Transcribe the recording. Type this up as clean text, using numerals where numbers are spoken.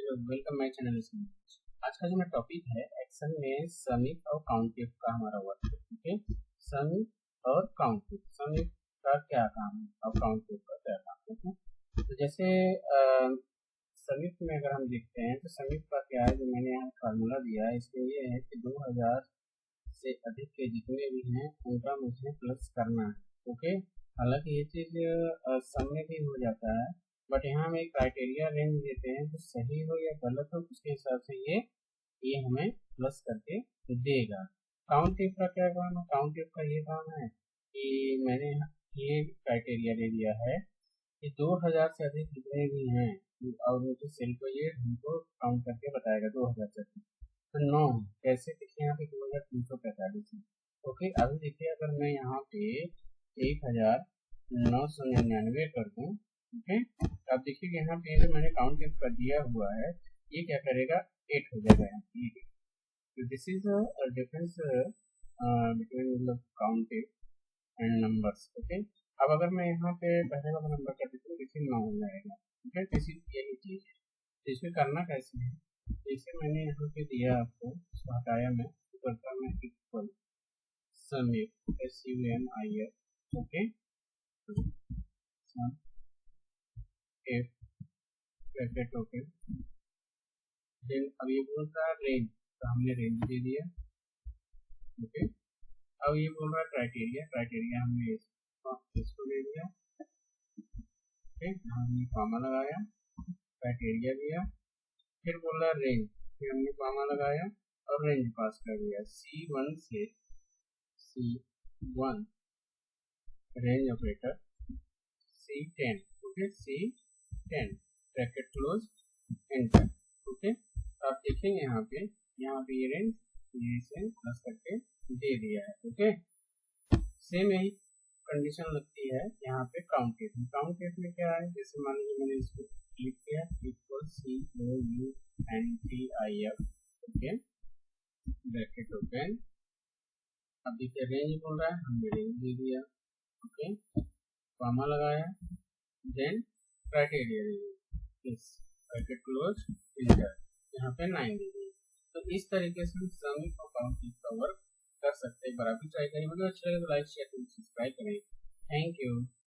Welcome my channel student. आज का जो मेरा टॉपिक है एक्शन में समिफ और काउंटिफ का हमारा वर्क है। ओके, समिफ और काउंटिफ, समिफ का क्या काम है और काउंटिफ का क्या काम है। तो जैसे समिफ में अगर हम देखते हैं तो समिफ का क्या है, जो मैंने यहाँ फार्मूला दिया है इसमें ये है कि 2000 से अधिक के जितने भी हैं उनका मुझे प्लस करना है। ओके, हालांकि ये चीज़ सम में भी हो जाता है, बट यहाँ हम एक क्राइटेरिया रेंज देते हैं तो सही हो या गलत हो उसके हिसाब से ये हमें प्लस करके देगा। काउंटिफ का क्या काम है? काउंटिफ का ये काम है कि मैंने ये क्राइटेरिया दे दिया है कि 2000 से अधिक जितने भी हैं और मुझे सेल को ये हमको काउंट करके बताएगा 2000 से अधिक। तो 9 कैसे देखिए यहाँ पे 2345 है। ओके, अभी देखिए अगर मैं यहाँ पे 1999 कर दूँ, ओके, अब देखिए यहाँ पे जो मैंने काउंट कर दिया हुआ है ये क्या करेगा, 8 हो जाएगा यहाँ पे। तो this is a difference between मतलब काउंटिंग एंड नंबर्स। ओके, अब अगर मैं यहाँ पे पहले वाला नंबर कर देता हूँ, देखिए 9 हो जाएगा। ओके, इसी यही चीज़ है। तो इसमें करना कैसे है, जैसे मैंने यहाँ पे दिया आपको, इसको हटाया मैं, करता मैं equal sum if SUMIF, okay, sum if bracket okay, then अब ये बोल रहा है रेंज, तो हमने रेंज दे दिया। ओके, अब ये बोल रहा है क्राइटेरिया, क्राइटेरिया हमने इसको ले लिया। ओके, हमने कॉमा लगाया, क्राइटेरिया दिया, फिर बोल रहा है रेंज, फिर हमने कॉमा लगाया और रेंज पास कर दिया C1 से C1, range operator C10, okay, C10 bracket close, enter. Okay, तो आप देखेंगे यहाँ पे ये रेंज ये से प्लस करके दे दिया है। ओके, सेम यही कंडीशन लगती है यहाँ पे काउंटिफ में। काउंटिफ में क्या है, जैसे मान लीजिए मैंने इसको क्लिक किया equal COUNTIF, okay, bracket open, अब देखिए रेंज बोल रहा है, हमने रेंज दे दिया। ओके, कॉमा लगाया, देन क्राइटेरिया दे दिया, इस ब्रैकेट क्लोज, एंटर, यहाँ पे 9 दे दिया। तो इस तरीके से हम समिफ और काउंटिफ का वर्क कर सकते हैं। बराबर ट्राई करें, वीडियो अच्छा लगे तो लाइक शेयर सब्सक्राइब करें। Thank you.